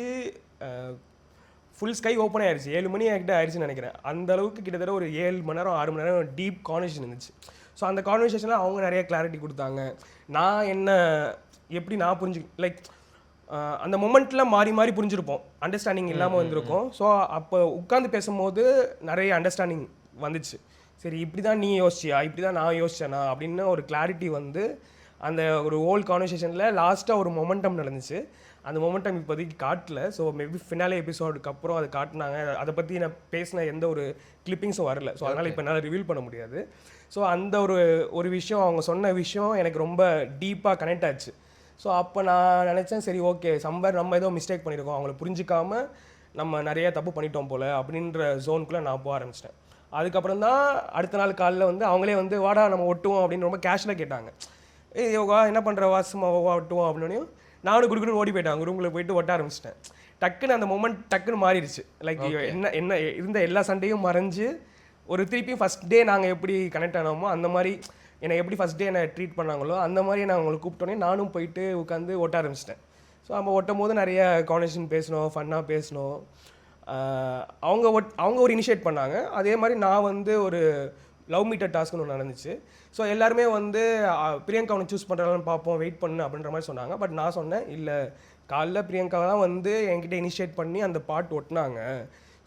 ஃபுல் ஸ்கை ஓப்பன் ஆயிடுச்சு. 7 மணி என்கிட்ட ஆயிடுச்சுன்னு நினைக்கிறேன். அந்த அளவுக்கு கிட்டத்தட்ட ஒரு 7 மணி நேரம் 6 மணி நேரம் டீப் கான்வர்சேஷன் இருந்துச்சு. ஸோ அந்த கான்வர்சேஷனில் அவங்க நிறைய கிளாரிட்டி கொடுத்தாங்க. நான் என்ன எப்படி நான் லைக் அந்த மொமெண்ட்டில் மாறி மாறி புரிஞ்சிருப்போம், அண்டர்ஸ்டாண்டிங் இல்லாமல் வந்திருக்கோம். ஸோ அப்போ உட்காந்து பேசும்போது நிறைய அண்டர்ஸ்டாண்டிங் வந்துச்சு. சரி இப்படி தான் நீ யோசிச்சியா, இப்படி தான் நான் யோசிச்சேனா அப்படின்னு ஒரு கிளாரிட்டி வந்து அந்த ஒரு ஹோல் கான்வர்சேஷனில் லாஸ்ட்டாக ஒரு மொமெண்டம் நடந்துச்சு. அந்த மொமெண்டம் இப்போதைக்கு காட்டல. ஸோ மேபி ஃபினாலே எபிசோடுக்கு அப்புறம் அது காட்டினாங்க. அதை பற்றி நான் பேசின எந்த ஒரு கிளிப்பிங்ஸும் வரல. ஸோ அதனால் இப்போ என்னால் ரிவீல் பண்ண முடியாது. ஸோ அந்த ஒரு விஷயம் அவங்க சொன்ன விஷயம் எனக்கு ரொம்ப டீப்பாக கனெக்ட் ஆச்சு. ஸோ அப்போ நான் நினச்சேன் சரி ஓகே சம்வேர் நம்ம ஏதோ மிஸ்டேக் பண்ணியிருக்கோம், அவங்கள புரிஞ்சிக்காம நம்ம நிறைய தப்பு பண்ணிட்டோம் போல் அப்படின்ற ஜோனுக்குள்ளே நான் போக ஆரம்பிச்சிட்டேன். அதுக்கப்புறம் தான் அடுத்த நாள் காலையில் வந்து அவங்களே வந்து வாடா நம்ம ஒட்டுவோம் அப்படின்னு ரொம்ப கேஷுவலாக கேட்டாங்க. யோகா என்ன பண்ணுற வாசமா ஒட்டுவோம் அப்படின்னு நானும் குடுக்குன்னு ஓடி போயிட்டேன். அவங்க ரூமில் போயிட்டு ஒட்ட ஆரம்பிச்சிட்டேன். டக்குன்னு அந்த மொமெண்ட் டக்குன்னு மாறிடுச்சு. லைக் என்ன இருந்த எல்லா சண்டையும் மறைஞ்சு ஒரு திருப்பியும் ஃபஸ்ட் டே நாங்கள் எப்படி கனெக்ட் ஆனோமோ அந்த மாதிரி என்னை எப்படி ஃபஸ்ட் டே என்னை ட்ரீட் பண்ணாங்களோ அந்த மாதிரி நான் அவங்களை கூப்பிட்டோன்னே நானும் போயிட்டு உட்காந்து ஒட்ட ஆரம்பிச்சிட்டேன். ஸோ நம்ம ஒட்டும் போது நிறைய கான்வர்சேஷன் பேசணும், ஃபன்னாக பேசணும். அவங்க ஒரு இனிஷியேட் பண்ணாங்க. அதே மாதிரி நான் வந்து ஒரு லவ் மீட்டர் டாஸ்க்னு ஒன்று நடந்துச்சு. ஸோ எல்லாருமே வந்து பிரியங்கா அவனை சூஸ் பண்ணுறாங்கன்னு பார்ப்போம், வெயிட் பண்ணு அப்படின்ற மாதிரி சொன்னாங்க. பட் நான் சொன்னேன் இல்லை, காலைல பிரியங்கா தான் வந்து என்கிட்ட இனிஷியேட் பண்ணி அந்த பாட்டு ஒட்டினாங்க.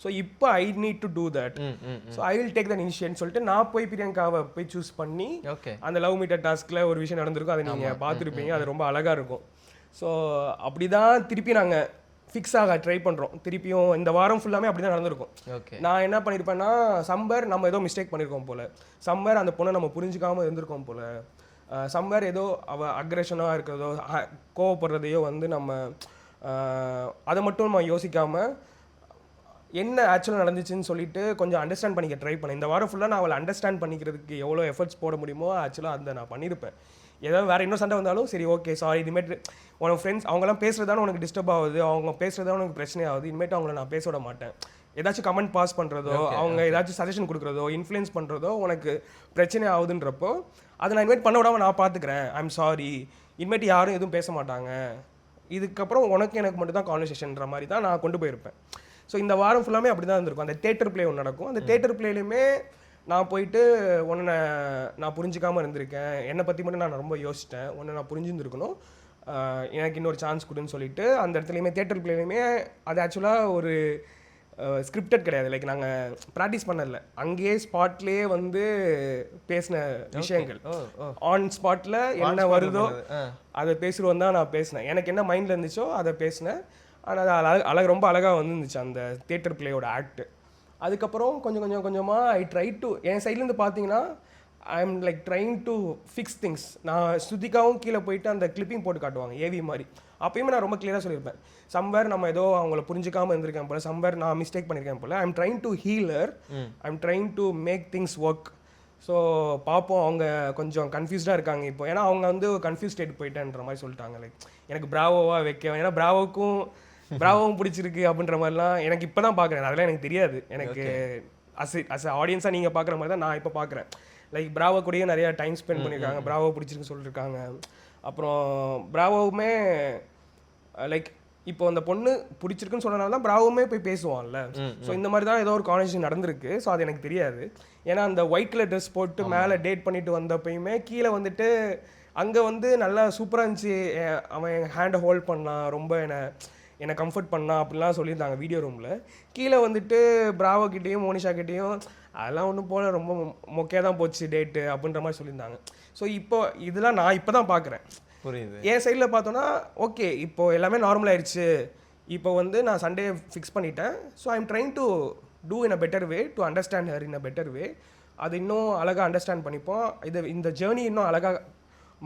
ஸோ இப்போ I need to do that. So I will take that initiate சொல்லிட்டு நான் போய் பிரியங்காவை போய் சூஸ் பண்ணி அந்த லவ் மீட்டர் டாஸ்கில் ஒரு விஷயம் நடந்திருக்கும், அதை நீங்கள் பார்த்துருப்பீங்க, அது ரொம்ப அழகாக இருக்கும். ஸோ அப்படி தான் திருப்பி நாங்கள் ஃபிக்ஸ் ஆக ட்ரை பண்ணுறோம். திருப்பியும் இந்த வாரம் ஃபுல்லாமே அப்படி தான் நடந்திருக்கும். ஓகே. நான் என்ன பண்ணியிருப்பேன்னா, சம்பர் நம்ம ஏதோ மிஸ்டேக் பண்ணியிருக்கோம் போல், சம்பர் அந்த பொண்ணை நம்ம புரிஞ்சிக்காமல் இருந்திருக்கோம் போல், சம்பர் ஏதோ அவள் அக்ரெஷனாக இருக்கிறதோ கோவப்படுறதையோ வந்து நம்ம அதை மட்டும் நம்ம யோசிக்காமல் என்ன ஆக்சுவலாக நடந்துச்சுன்னு சொல்லிட்டு கொஞ்சம் அண்டர்ஸ்டாண்ட் பண்ணிக்க ட்ரை பண்ணேன். இந்த வாரம் ஃபுல்லாக நான் அவளை அண்டர்ஸ்டாண்ட் பண்ணிக்கிறதுக்கு எவ்வளோ எஃபர்ட்ஸ் போட முடியுமோ ஆக்சுவலாக அதை நான் பண்ணியிருப்பேன். ஏதாவது வேறு இன்னும் சண்டை வந்தாலும் சரி ஓகே சாரி, இனிமேட்டு உனக்கு ஃப்ரெண்ட்ஸ் அவங்களாம் பேசுகிறதான உனக்கு டிஸ்டர்ப் ஆகுது, அவங்க பேசுகிறதா உனக்கு பிரச்சனை ஆகுது, இனிமேட்டு அவங்கள நான் பேச விட மாட்டேன். ஏதாச்சும் கமெண்ட் பாஸ் பண்ணுறதோ அவங்க ஏதாச்சும் சஜஷன் கொடுக்குறதோ இன்ஃப்ளூயன்ஸ் பண்ணுறதோ உனக்கு பிரச்சனை ஆகுதுன்றப்போ அதை நான் இனிமேட் பண்ண விடாமல் நான் பார்த்துக்கிறேன், ஐம் சாரி, இனிமேட்டு யாரும் எதுவும் பேச மாட்டாங்க, இதுக்கப்புறம் உனக்கு எனக்கு மட்டும் தான் கான்வர்சேஷன்ற மாதிரி தான் நான் கொண்டு போயிருப்பேன். ஸோ இந்த வாரம் ஃபுல்லாமே அப்படி தான் இருந்திருக்கும். அந்த தேட்டர் பிளே ஒன்று நடக்கும். அந்த தேட்டர் பிளேலையுமே நான் போயிட்டு ஒன்று நான் புரிஞ்சிக்காமல் இருந்திருக்கேன், என்னை பற்றி மட்டும் நான் ரொம்ப யோசிச்சிட்டேன், ஒன்று நான் புரிஞ்சுருந்துருக்கணும், எனக்கு இன்னொரு சான்ஸ் கொடுன்னு சொல்லிட்டு அந்த இடத்துலையுமே தேட்டர் பிளேலையுமே அது ஆக்சுவலாக ஒரு ஸ்கிரிப்டட் கிடையாது. லைக் நாங்கள் ப்ராக்டிஸ் பண்ணல, அங்கேயே ஸ்பாட்லேயே வந்து பேசின விஷயங்கள் ஆன் ஸ்பாட்டில் என்ன வருதோ அதை பேசுகிறோம் தான் நான் பேசினேன். எனக்கு என்ன மைண்டில் இருந்துச்சோ அதை பேசினேன். ஆனால் அது ரொம்ப அழகாக வந்துருந்துச்சு அந்த தேட்டர் பிளேயோட ஆக்ட். அதுக்கப்புறம் கொஞ்சமாக ஐ ட்ரை டு என் சைட்லேருந்து பார்த்தீங்கன்னா I am like trying to fix things. நான் ஸ்ருதிகாவும் கீழே போயிட்டு அந்த கிளிப்பிங் போட்டு காட்டுவாங்க ஏவி மாதிரி, அப்பயுமே நான் ரொம்ப கிளியராக சொல்லியிருப்பேன், சம்வேர் நம்ம ஏதோ அவங்கள புரிஞ்சிக்காமல் இருந்திருக்கேன் போல, சம்வேர் நான் மிஸ்டேக் பண்ணியிருக்கேன் போல, I am trying to heal her, I am trying to make things work. So பார்ப்போம், அவங்க கொஞ்சம் கன்ஃபியூஸ்டாக இருக்காங்க இப்போ, ஏன்னா அவங்க வந்து கன்ஃபியூஸ் ஸ்டேட் போயிட்டேன்ற மாதிரி சொல்லிட்டாங்க. லைக் எனக்கு பிராவோவாக வைக்க, ஏன்னா பிராவோவும் பிடிச்சிருக்கு அப்படின்ற மாதிரிலாம் எனக்கு இப்போ தான் பார்க்குறேன், அதெல்லாம் எனக்கு தெரியாது. எனக்கு அஸ் ஆடியன்ஸாக நீங்கள் பார்க்குற மாதிரி தான் நான் இப்போ பார்க்குறேன். லைக் பிராவோ கூடயே நிறையா டைம் ஸ்பெண்ட் பண்ணியிருக்காங்க, பிராவோ பிடிச்சிருக்குன்னு சொல்லியிருக்காங்க. அப்புறம் பிராவோவுமே லைக் இப்போ அந்த பொண்ணு பிடிச்சிருக்குன்னு சொன்னனால தான் பிராவோவுமே போய் பேசுவான்ல. ஸோ இந்த மாதிரி தான் ஏதோ ஒரு கான்வர்சேஷன் நடந்திருக்கு. ஸோ அது எனக்கு தெரியாது. ஏன்னா அந்த ஒயிட் கலர் ட்ரெஸ் போட்டு மேலே டேட் பண்ணிட்டு வந்தப்பயுமே கீழே வந்துட்டு அங்கே வந்து நல்லா சூப்பராக இருந்துச்சு, அவன் என் ஹேண்டை ஹோல்ட் பண்ணான், ரொம்ப என்னை கம்ஃபர்ட் பண்ணான் அப்படிலாம் சொல்லியிருந்தாங்க வீடியோ ரூமில். கீழே வந்துட்டு பிராவோ கிட்டேயும் மோனிஷா கிட்டேயும் அதெல்லாம் ஒன்றும் போல ரொம்ப மொக்கையாக தான் போச்சு டேட்டு அப்படின்ற மாதிரி சொல்லியிருந்தாங்க. ஸோ இப்போ இதெல்லாம் நான் இப்போ தான் பார்க்குறேன். புரியுது. என் சைடில் பார்த்தோன்னா ஓகே இப்போ எல்லாமே நார்மல் ஆயிடுச்சு, இப்போ வந்து நான் சண்டே ஃபிக்ஸ் பண்ணிட்டேன். So I am trying to do in a better way, to understand her in a better way. அது இன்னும் அழகாக அண்டர்ஸ்டாண்ட் பண்ணிப்போம். இந்த ஜேர்னி இன்னும் அழகாக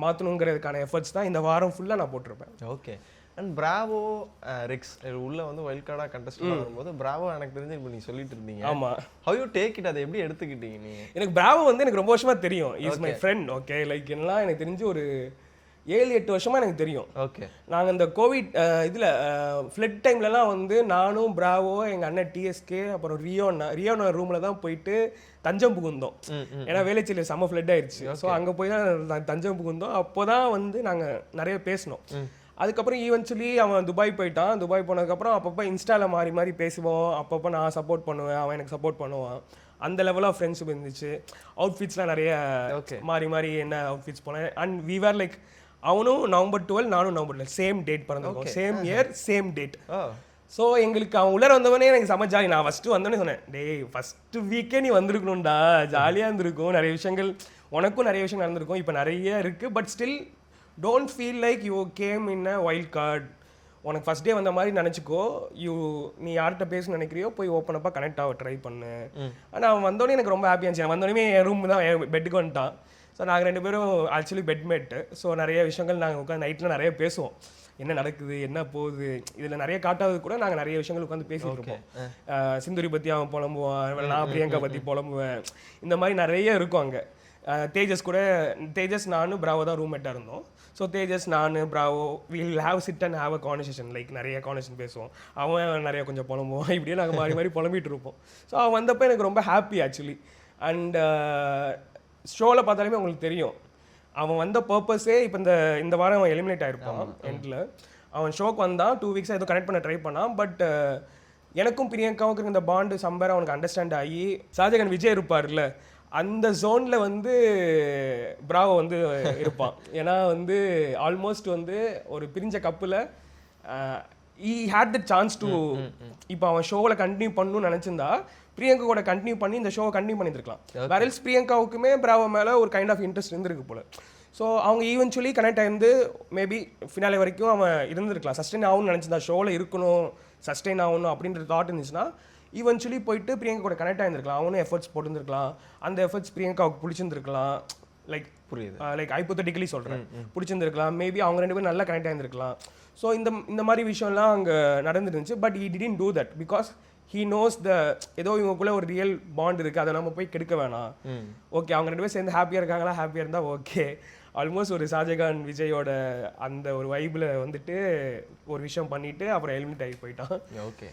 மாற்றணுங்கிறதுக்கான எஃபர்ட்ஸ் தான் இந்த வாரம் ஃபுல்லாக நான் போட்டிருப்பேன். ஓகே. அண்ட் பிராவோ ரிக்ஸ் உள்ள வந்து வைல்ட் கார்டாக கண்டெஸ்ட் வரும்போது பிராவோ எனக்கு தெரிஞ்சு இப்போ நீங்கள் சொல்லிட்டு இருந்தீங்க. ஆமாம். ஹவ் யூ டேக் இட், அதை எப்படி எடுத்துக்கிட்டீங்க நீங்கள்? எனக்கு பிராவோ வந்து எனக்கு ரொம்ப வருஷமாக தெரியும், is my friend. Okay, like எல்லாம் எனக்கு தெரிஞ்சு ஒரு 7-8 வருஷமாக எனக்கு தெரியும். ஓகே. நாங்கள் இந்த கோவிட் இதில் ஃப்ளட் டைம்லலாம் வந்து நானும் பிராவோ எங்கள் அண்ணன் டிஎஸ்கே அப்புறம் ரியோனா ரூமில் தான் போயிட்டு தஞ்சம் புகுந்தோம். ஏன்னா வேலைச்சேரியில் செம்ம ஃப்ளட் ஆயிடுச்சு. ஸோ அங்கே போய் தான் தஞ்சம் புகுந்தோம். அப்போ தான் வந்து நாங்கள் நிறைய பேசினோம். அதுக்கப்புறம் ஈவென்ச்சுவலி அவன் துபாய் போயிட்டான். துபாய் போனதுக்கப்புறம் அப்பப்போ இன்ஸ்டாவில் மாறி பேசுவோம். அப்பப்போ நான் சப்போர்ட் பண்ணுவேன், அவன் எனக்கு சப்போர்ட் பண்ணுவான். அந்த லெவல் ஆஃப் ஃப்ரெண்ட்ஷிப் இருந்துச்சு. அவுட்ஃபிட்ஸ்லாம் நிறைய மாறி என்ன அவுட்ஃபிட்ஸ் போனேன். அண்ட் வி வேர் லைக் அவனும் நவம்பர் 12 நானும் நவம்பர் 12 சேம் டேட் பிறந்திருக்கோம், same year same date. So எங்களுக்கு அவன் உள்ளே வந்தவனே எனக்கு செம்ம ஜாலி. நான் ஃபஸ்ட்டு வந்தோடனே சொன்னேன், டேய் ஃபஸ்ட்டு வீக்கே நீ வந்திருக்கணும்டா, ஜாலியாக இருந்திருக்கும், நிறைய விஷயங்கள் உனக்கும் நிறைய விஷயம் நடந்திருக்கும், இப்போ நிறைய இருக்குது. But still don't feel like you came in a wild card. உனக்கு ஃபஸ்ட் டே வந்த மாதிரி நினச்சிக்கோ. நீ யார்கிட்ட பேசணும்னு நினைக்கிறியோ போய் ஓப்பன் அப்பாக கனெக்ட் ஆக ட்ரை பண்ணு. ஆனால் அவன் வந்தோடனே எனக்கு ரொம்ப ஹாப்பியாக இருந்துச்சு. வந்தோடனே என் ரூம் தான், என் பெட்டுக்கு வந்துட்டான். ஸோ நாங்கள் 2 பேரும் ஆக்சுவலி பெட்மேட்டு. ஸோ நிறைய விஷயங்கள் நாங்கள் உட்காந்து நைட்டில் நிறைய பேசுவோம், என்ன நடக்குது என்ன போகுது. இதில் நிறைய காட்டாவது கூட நாங்கள் நிறைய விஷயங்கள் உட்காந்து பேசிட்டு இருப்போம். சிந்துரி பற்றி அவன் புலம்புவான், நான் பிரியங்கா பற்றி புலம்புவேன். இந்த மாதிரி நிறைய இருக்கும் அங்கே. தேஜஸ் நானும் பிராவோ தான் ரூம்மேட்டாக இருந்தோம். ஸோ தேஜஸ் நான் Bravo will have sit and have a conversation, like நிறைய கான்வர்சேஷன் பேசுவோம். அவன் நிறைய கொஞ்சம் புலம்புவான், இப்படியே நாங்கள் மாறி புலம்பிகிட்டு இருப்போம். ஸோ அவன் வந்தப்போ எனக்கு ரொம்ப ஹாப்பி ஆக்சுவலி. அண்ட் ஷோவில் பார்த்தாலுமே உங்களுக்கு தெரியும் அவன் வந்த பர்பஸே. இப்போ இந்த வாரம் அவன் எலிமினேட் ஆகிருப்பான் எண்டில். அவன் ஷோக்கு வந்தான் 2 வீக்ஸாக ஏதோ கனெக்ட் பண்ண ட்ரை பண்ணான். பட் எனக்கும் பிரியங்காவுக்கு இந்த பாண்டு சம்பர் அவனுக்கு அண்டர்ஸ்டாண்ட் ஆகி, ஷாஜகான் விஜய் இருப்பார்ல அந்த ஜோனில் வந்து பிராவோ வந்து இருப்பான். ஏன்னா வந்து ஆல்மோஸ்ட் வந்து ஒரு பிரிஞ்ச couple he had the chance to, இப்போ அவன் ஷோவில் கண்டினியூ பண்ணணும்னு நினச்சிருந்தா பிரியங்கா கூட கண்டினியூ பண்ணி இந்த ஷோவை கண்டினியூ பண்ணியிருக்கலாம். வேறல்ஸ் பிரியங்காவுக்குமே பிராவோ மேலே ஒரு கைண்ட் ஆஃப் இன்ட்ரெஸ்ட் இருந்திருக்கு போல. ஸோ அவங்க ஈவென்ச்சுவலி கனெக்ட் ஆயிருந்து மேபி ஃபினாலே வரைக்கும் அவன் இருந்திருக்கலாம். சஸ்டெயின் ஆகும்னு நினச்சிருந்தா, ஷோவில் இருக்கணும், சஸ்டெயின் ஆகணும் அப்படின்ற தாட் இருந்துச்சுன்னா ஈவென்ச்சுவலி போயிட்டு பிரியங்கா கூட கனெக்ட் ஆகிருந்துருக்கலாம். அவனும் எஃபர்ட்ஸ் போட்டுருந்துருக்கலாம். அந்த எஃபர்ட்ஸ் பிரியங்காவுக்கு பிடிச்சிருந்துருக்கலாம். லைக் புரியுது, லைக் ஹைப்போதெட்டிக்கலி சொல்கிறேன், பிடிச்சிருந்துருக்கலாம். மேபி அவங்க 2 பேரும் நல்லா கனெக்ட் ஆகிருந்துருக்கலாம். ஸோ இந்த மாதிரி விஷயம்லாம் அங்கே நடந்துருந்துச்சு. But he didn't do that because he knows ஏதோ இவங்களுக்குள்ள ஒரு ரியல் பாண்ட் இருக்குது, அதை நம்ம போய் கெடுக்க வேணாம். ஓகே, அவங்க 2 பேரும் சேர்ந்து ஹாப்பியாக இருக்காங்களா, ஹாப்பியாக இருந்தால் ஓகே. ஆல்மோஸ்ட் ஒரு ஷாஜகான் விஜயோட அந்த ஒரு வைப்பில் வந்துட்டு ஒரு விஷயம் பண்ணிவிட்டு அப்புறம் எலிமினேட் ஆகி போயிட்டான். ஓகே.